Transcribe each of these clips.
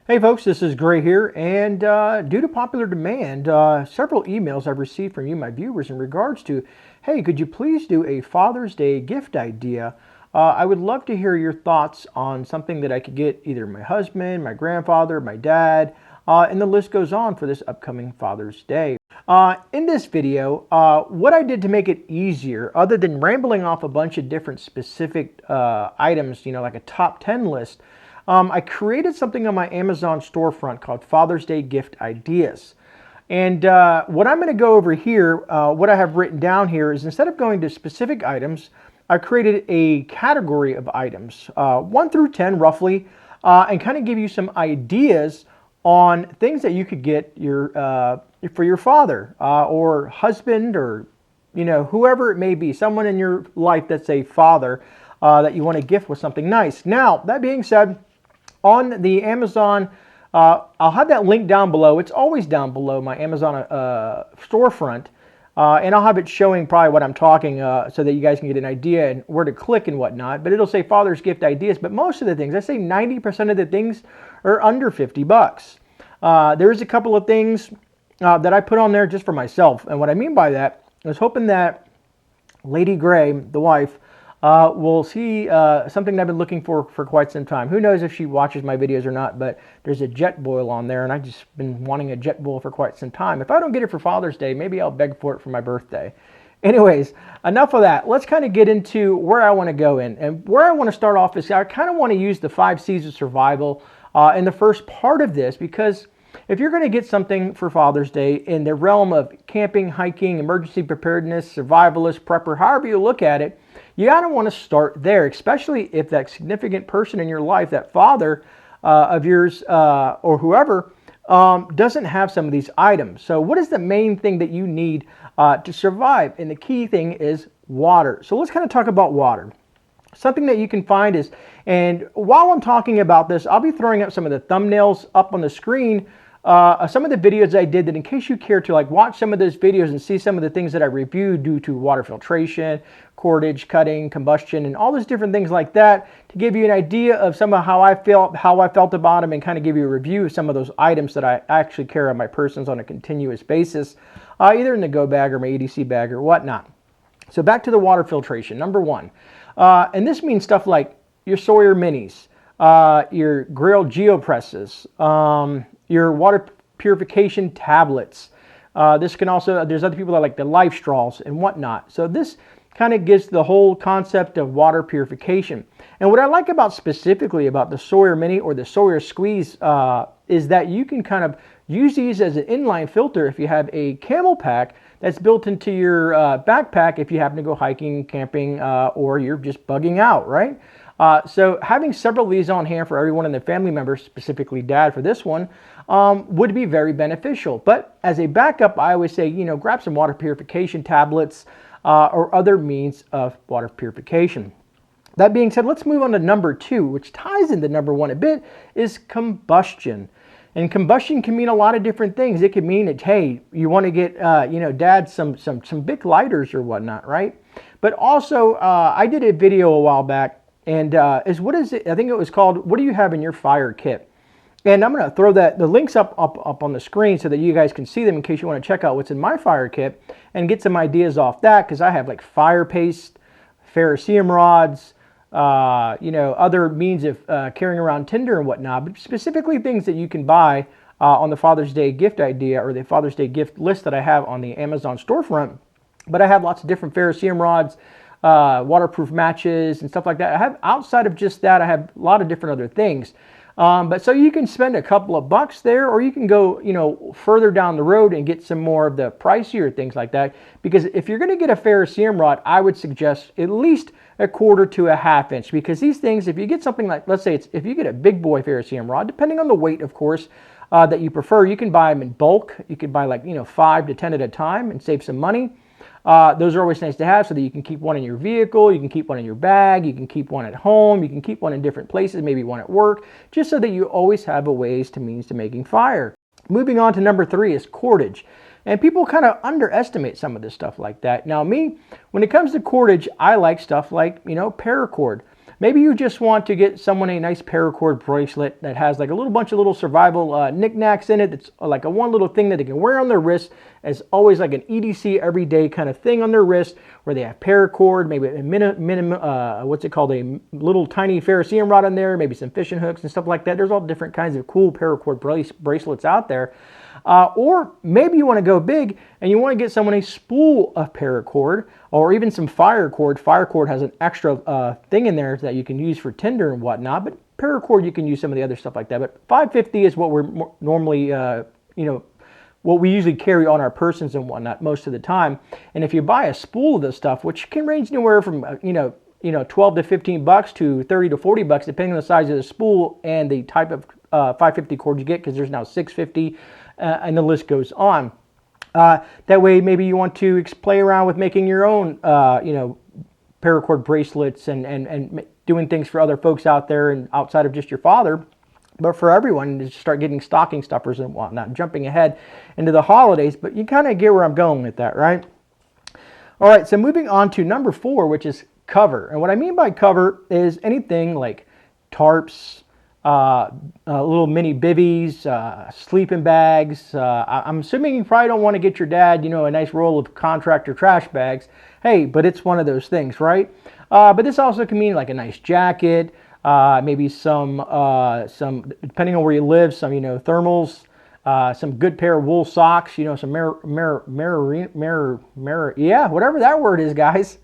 Hey folks, this is Gray here, and due to popular demand, several emails I've received from you, my viewers, in regards to, hey, could you please do a Father's Day gift idea? I would love to hear your thoughts on something that I could get either my husband, my grandfather, my dad, and the list goes on for this upcoming Father's Day. In this video, what I did to make it easier, other than rambling off a bunch of different specific items, like a top 10 list, I created something on my Amazon storefront called Father's Day Gift Ideas. And what I'm going to go over here, what I have written down here is instead of going to specific items, I created a category of items, 1 through 10 roughly, and kind of give you some ideas on things that you could get for your father or husband or whoever it may be, someone in your life that's a father that you want to gift with something nice. Now, that being said, on the Amazon, I'll have that link down below. It's always down below my Amazon storefront. And I'll have it showing probably what I'm talking so that you guys can get an idea and where to click and whatnot. But it'll say Father's Gift Ideas. But most of the things, I say 90% of the things are under 50 bucks. There's a couple of things that I put on there just for myself. And what I mean by that, I was hoping that Lady Gray, the wife, will see something that I've been looking for quite some time. Who knows if she watches my videos or not, but there's a jet boil on there, and I've just been wanting a jet boil for quite some time. If I don't get it for Father's Day, maybe I'll beg for it for my birthday. Anyways, enough of that. Let's kind of get into where I want to go in. And where I want to start off is I kind of want to use the 5 C's of survival in the first part of this, because if you're going to get something for Father's Day in the realm of camping, hiking, emergency preparedness, survivalist, prepper, however you look at it, you gotta want to start there, especially if that significant person in your life, that father of yours or whoever, doesn't have some of these items. So what is the main thing that you need to survive? And the key thing is water. So let's kind of talk about water. Something that you can find is, and while I'm talking about this, I'll be throwing up some of the thumbnails up on the screen, some of the videos I did, that in case you care to watch some of those videos and see some of the things that I reviewed due to water filtration, cordage, cutting, combustion, and all those different things like that, to give you an idea of some of how I felt about them, and kind of give you a review of some of those items that I actually carry on my persons on a continuous basis, either in the go bag or my EDC bag or whatnot. So back to the water filtration, number 1. And this means stuff like your Sawyer Minis, your Grail GeoPresses, your water purification tablets. This can also, there's other people that like the life straws and whatnot. So this kind of gives the whole concept of water purification. And what I like about specifically about the Sawyer Mini or the Sawyer Squeeze is that you can kind of use these as an inline filter if you have a camel pack that's built into your backpack if you happen to go hiking, camping, or you're just bugging out, right? So having several of these on hand for everyone in the family members, specifically dad for this one, would be very beneficial. But as a backup, I always say, grab some water purification tablets or other means of water purification. That being said, let's move on to number 2, which ties into number 1 a bit, is combustion. And combustion can mean a lot of different things. It could mean that, hey, you want to get, dad some big lighters or whatnot, right? But also, I did a video a while back, and I think it was called, what do you have in your fire kit? And I'm going to throw the links up on the screen so that you guys can see them in case you want to check out what's in my fire kit and get some ideas off that, because I have like fire paste, ferrocerium rods, other means of carrying around tinder and whatnot, but specifically things that you can buy on the Father's Day gift idea or the Father's Day gift list that I have on the Amazon storefront. But I have lots of different ferrocerium rods, waterproof matches and stuff like that. I have, outside of just that, I have a lot of different other things. But so you can spend a couple of bucks there, or you can go, further down the road and get some more of the pricier things like that. Because if you're going to get a ferrocerium rod, I would suggest at least 1/4 to 1/2 inch. Because these things, if you get something like, let's say if you get a big boy ferrocerium rod, depending on the weight, of course, that you prefer, you can buy them in bulk. You could buy 5 to 10 at a time and save some money. Those are always nice to have so that you can keep one in your vehicle, you can keep one in your bag, you can keep one at home, you can keep one in different places, maybe one at work, just so that you always have a means to making fire. Moving on to number 3 is cordage. And people kind of underestimate some of this stuff like that. Now me, when it comes to cordage, I like stuff like, paracord. Maybe you just want to get someone a nice paracord bracelet that has like a little bunch of little survival knickknacks in it. It's like a one little thing that they can wear on their wrist as always, like an EDC everyday kind of thing on their wrist, where they have paracord, maybe a what's it called, a little tiny ferrocerium rod on there, maybe some fishing hooks and stuff like that. There's all different kinds of cool paracord bracelets out there. Or maybe you want to go big and you want to get someone a spool of paracord, or even some fire cord. Fire cord has an extra thing in there that you can use for tinder and whatnot, but paracord you can use some of the other stuff like that. But 550 is what we're normally, what we usually carry on our persons and whatnot most of the time. And if you buy a spool of this stuff, which can range anywhere from 12 to 15 bucks to 30 to 40 bucks, depending on the size of the spool and the type of 550 cord you get, because there's now 650 and the list goes on. That way, maybe you want to play around with making your own, paracord bracelets and doing things for other folks out there and outside of just your father. But for everyone, to start getting stocking stuffers and whatnot, jumping ahead into the holidays. But you kind of get where I'm going with that, right? All right, so moving on to number 4, which is cover. And what I mean by cover is anything like tarps, little mini bivvies, sleeping bags. I'm assuming you probably don't want to get your dad, a nice roll of contractor trash bags. Hey, but it's one of those things, right? But this also can mean like a nice jacket, maybe some depending on where you live, some thermals, some good pair of wool socks, some whatever that word is, guys.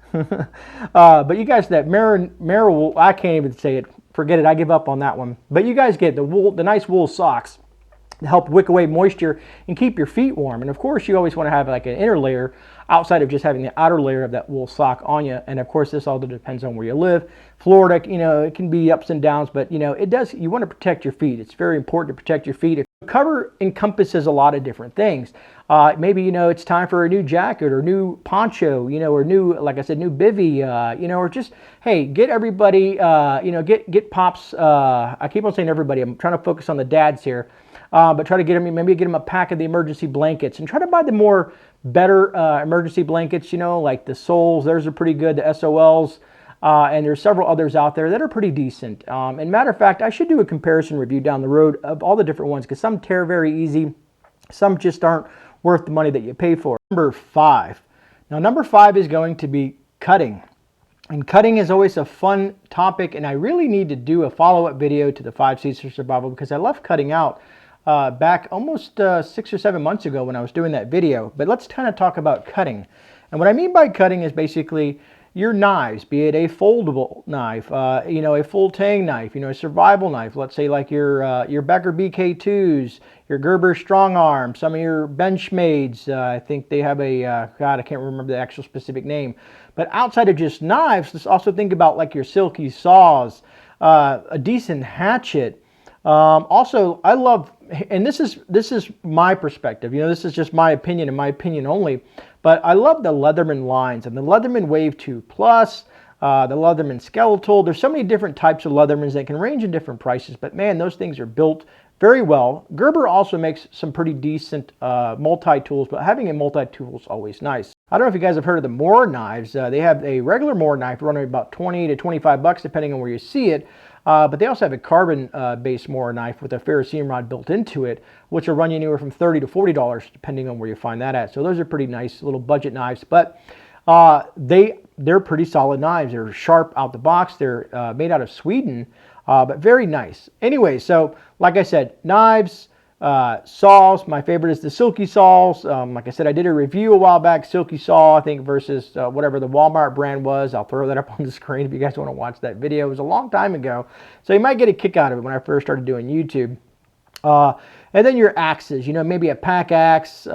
But you guys, that wool, I can't even say it. Forget it. I give up on that one. But you guys get the nice wool socks to help wick away moisture and keep your feet warm. And of course, you always want to have like an inner layer outside of just having the outer layer of that wool sock on you. And of course, this all depends on where you live. Florida, it can be ups and downs, but it does. You want to protect your feet. It's very important to protect your feet. Cover encompasses a lot of different things. Maybe it's time for a new jacket or new poncho, or new, like I said, new bivvy, or just, hey, get everybody, get pops. I keep on saying everybody. I'm trying to focus on the dads here, but try to get them, maybe get them a pack of the emergency blankets, and try to buy the better emergency blankets. Like the Soles, theirs are pretty good. The SOLs. And there's several others out there that are pretty decent. And matter of fact, I should do a comparison review down the road of all the different ones, because some tear very easy, some just aren't worth the money that you pay for. Number 5. Now, number 5 is going to be cutting. And cutting is always a fun topic, and I really need to do a follow-up video to the 5 C's for Survival, because I left cutting out back almost 6 or 7 months ago when I was doing that video. But let's kind of talk about cutting. And what I mean by cutting is basically your knives, be it a foldable knife, a full tang knife, a survival knife. Let's say like your Becker BK2s, your Gerber Strong Arm, some of your Benchmades. I think they have a, God, I can't remember the actual specific name. But outside of just knives, let's also think about like your silky saws, a decent hatchet. Also, I love, and this is my perspective, this is just my opinion and my opinion only, but I love the Leatherman lines and the Leatherman Wave 2 Plus, the Leatherman Skeletal. There's so many different types of Leathermans that can range in different prices, but man, those things are built very well. Gerber also makes some pretty decent multi-tools, but having a multi-tool is always nice. I don't know if you guys have heard of the Moore knives. They have a regular Moore knife running about 20 to 25 bucks depending on where you see it. But they also have a carbon-based Moore knife with a ferrocerium rod built into it, which will run you anywhere from $30 to $40 depending on where you find that at. So those are pretty nice little budget knives, but they're pretty solid knives. They're sharp out the box. They're made out of Sweden, but very nice. Anyway, so like I said, knives, saws. My favorite is the Silky saws. Like I said, I did a review a while back, Silky saw, I think, versus whatever the Walmart brand was. I'll throw that up on the screen if you guys want to watch that video. It was a long time ago, so you might get a kick out of it when I first started doing YouTube. And then your axes, maybe a pack axe,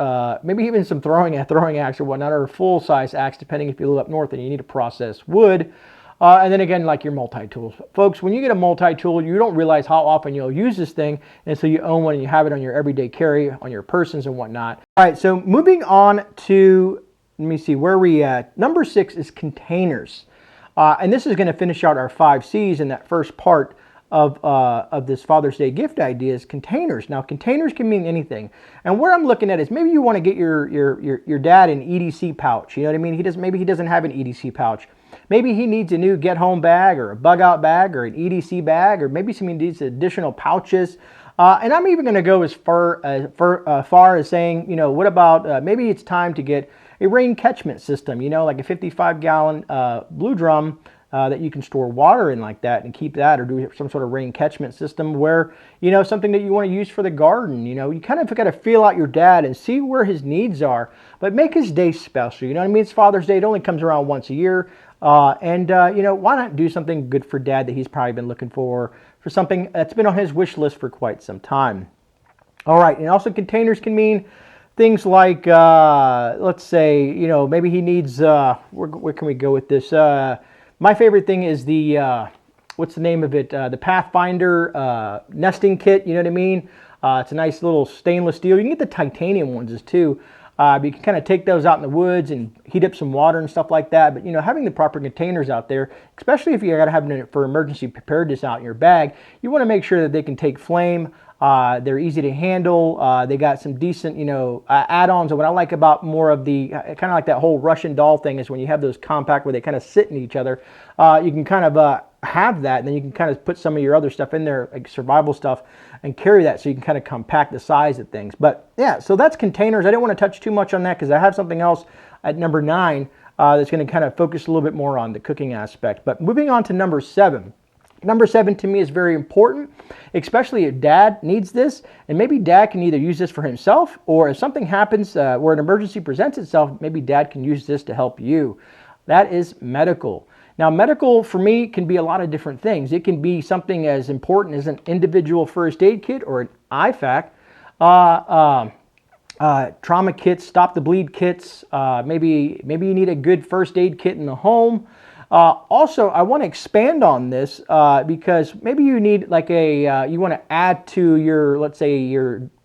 maybe even some throwing axe or whatnot, or a full-size axe, depending if you live up north and you need to process wood. And then again, like your multi-tools. Folks, when you get a multi-tool, you don't realize how often you'll use this thing until you own one and you have it on your everyday carry, on your persons and whatnot. All right, so moving on to, let me see, where are we at? Number 6 is containers. And this is going to finish out our 5 C's in that first part of this Father's Day gift idea is containers. Now, containers can mean anything. And where I'm looking at is maybe you want to get your dad an EDC pouch. You know what I mean? Maybe he doesn't have an EDC pouch. Maybe he needs a new get-home bag or a bug-out bag or an EDC bag, or maybe somebody needs additional pouches. And I'm even going to go as far as saying, what about maybe it's time to get a rain catchment system, like a 55-gallon blue drum that you can store water in like that and keep that, or do some sort of rain catchment system where, something that you want to use for the garden. You kind of got to feel out your dad and see where his needs are, but make his day special. You know what I mean? It's Father's Day. It only comes around once a year. Why not do something good for dad that he's probably been looking for something that's been on his wish list for quite some time. All right, and also containers can mean things like, let's say, maybe he needs, where can we go with this? My favorite thing is the, what's the name of it? The Pathfinder nesting kit, you know what I mean? It's a nice little stainless steel. You can get the titanium ones too. You can kind of take those out in the woods and heat up some water and stuff like that. But, having the proper containers out there, especially if you got to have them for emergency preparedness out in your bag, you want to make sure that they can take flame. They're easy to handle. They got some decent, add-ons. And what I like about more of the, kind of like that whole Russian doll thing, is when you have those compact where they kind of sit in each other, you can kind of have that, and then you can kind of put some of your other stuff in there, like survival stuff, and carry that so you can kind of compact the size of things. But yeah, so that's containers. I didn't want to touch too much on that because I have something else at number 9 that's going to kind of focus a little bit more on the cooking aspect. But moving on to number 7. Number 7 to me is very important, especially if dad needs this, and maybe dad can either use this for himself, or if something happens where an emergency presents itself, maybe dad can use this to help you. That is medical. Now, medical for me can be a lot of different things. It can be something as important as an individual first aid kit or an IFAK, trauma kits, stop the bleed kits. Maybe you need a good first aid kit in the home. Also, I want to expand on this because maybe you need like you want to add to your, let's say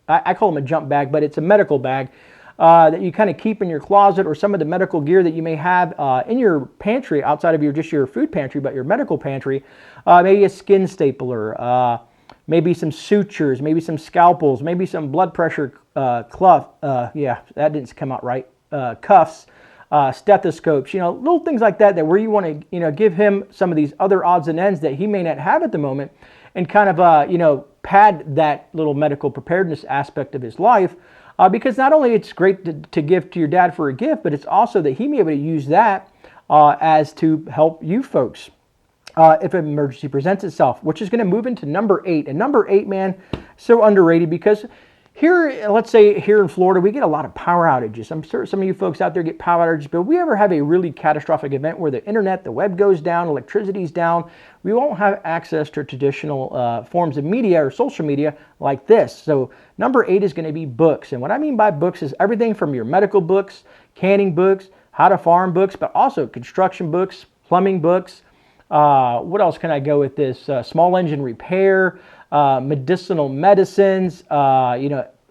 I call them a jump bag, but it's a medical bag that you kind of keep in your closet, or some of the medical gear that you may have in your pantry outside of your food pantry, but your medical pantry. Maybe a skin stapler, maybe some sutures, maybe some scalpels, maybe some blood pressure yeah, that didn't come out right. Cuffs. Stethoscopes, little things like that where you want to, give him some of these other odds and ends that he may not have at the moment, and kind of, pad that little medical preparedness aspect of his life, because not only it's great to give to your dad for a gift, but it's also that he may be able to use that as to help you folks if an emergency presents itself, which is going to move into number 8. And number 8, man, so underrated, because here, let's say here in Florida, we get a lot of power outages. I'm sure some of you folks out there get power outages, but if we ever have a really catastrophic event where the internet, the web goes down, electricity's down, we won't have access to traditional forms of media or social media like this. So number 8 is going to be books. And what I mean by books is everything from your medical books, canning books, how to farm books, but also construction books, plumbing books. What else can I go with this? Small engine repair, medicinal medicines,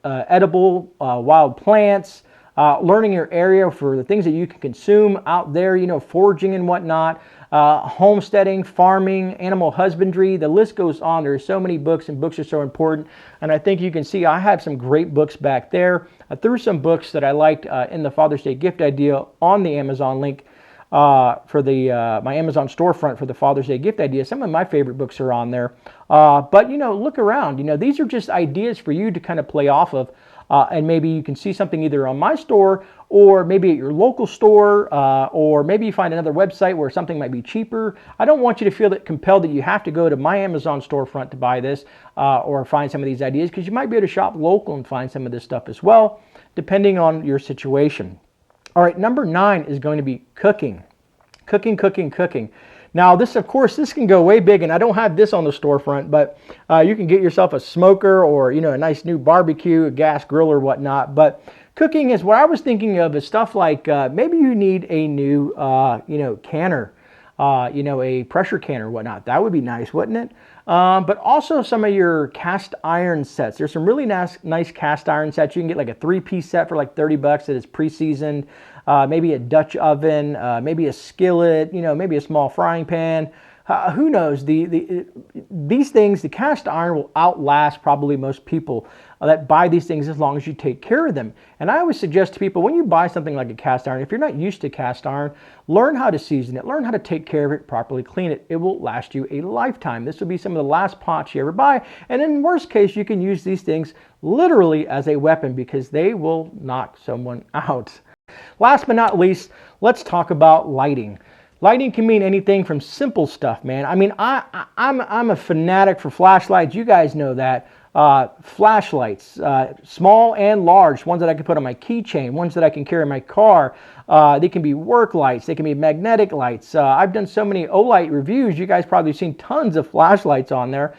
edible wild plants, learning your area for the things that you can consume out there, foraging and whatnot, homesteading, farming, animal husbandry. The list goes on. There's so many books, and books are so important. And I think you can see I have some great books back there. I threw some books that I liked in the Father's Day gift idea on the Amazon link for the my Amazon storefront for the Father's Day gift idea. Some of my favorite books are on there. But look around. These are just ideas for you to kind of play off of. And maybe you can see something either on my store, or maybe at your local store, or maybe you find another website where something might be cheaper. I don't want you to feel that compelled that you have to go to my Amazon storefront to buy this or find some of these ideas, because you might be able to shop local and find some of this stuff as well, depending on your situation. All right, number 9 is going to be cooking. Cooking. Now, this can go way big, and I don't have this on the storefront, but you can get yourself a smoker or, a nice new barbecue, a gas grill or whatnot. But cooking is what I was thinking of, is stuff like maybe you need a new, canner, a pressure canner or whatnot. That would be nice, wouldn't it? But also some of your cast iron sets. There's some really nice cast iron sets. You can get like a 3-piece set for like $30 that is pre-seasoned. Maybe a Dutch oven, maybe a skillet, maybe a small frying pan. who knows? These things, the cast iron will outlast probably most people that buy these things as long as you take care of them. And I always suggest to people, when you buy something like a cast iron, if you're not used to cast iron, learn how to season it, learn how to take care of it, properly clean it. It will last you a lifetime. This will be some of the last pots you ever buy. And in worst case, you can use these things literally as a weapon because they will knock someone out. Last but not least, let's talk about lighting. Lighting can mean anything from simple stuff, man. I mean, I'm a fanatic for flashlights. You guys know that. Flashlights, small and large, ones that I can put on my keychain, ones that I can carry in my car. They can be work lights. They can be magnetic lights. I've done so many Olight reviews. You guys probably seen tons of flashlights on there,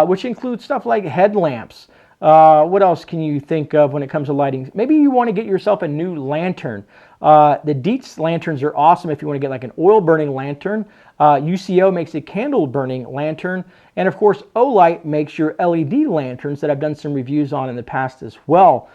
which include stuff like headlamps. What else can you think of when it comes to lighting? Maybe you want to get yourself a new lantern. The Dietz lanterns are awesome if you want to get like an oil burning lantern. UCO makes a candle burning lantern. And of course, Olight makes your LED lanterns that I've done some reviews on in the past as well.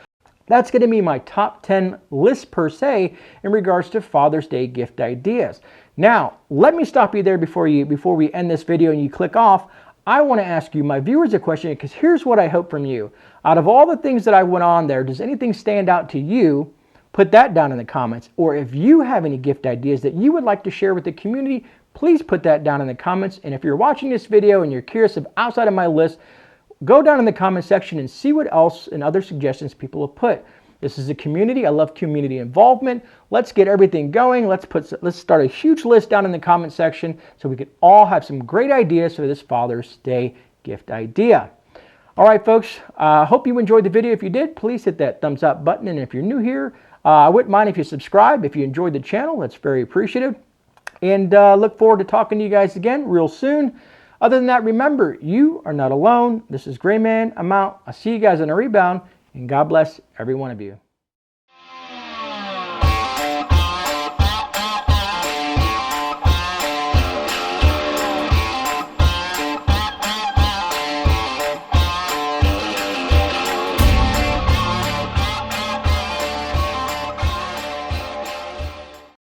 That's going to be my top 10 list per se in regards to Father's Day gift ideas. Now, let me stop you there before we end this video and you click off. I want to ask you, my viewers, a question, because here's what I hope from you. Out of all the things that I went on there, does anything stand out to you? Put that down in the comments. Or if you have any gift ideas that you would like to share with the community, please put that down in the comments. And if you're watching this video and you're curious of outside of my list, go down in the comment section and see what else and other suggestions people have put. This is a community. I love community involvement. Let's get everything going. Let's start a huge list down in the comment section so we can all have some great ideas for this Father's Day gift idea. All right, folks, I hope you enjoyed the video. If you did, please hit that thumbs up button. And if you're new here, I wouldn't mind if you subscribe. If you enjoyed the channel, that's very appreciative. And look forward to talking to you guys again real soon. Other than that, remember, you are not alone. This is GreyMan. I'm out. I'll see you guys on a rebound. And God bless every one of you.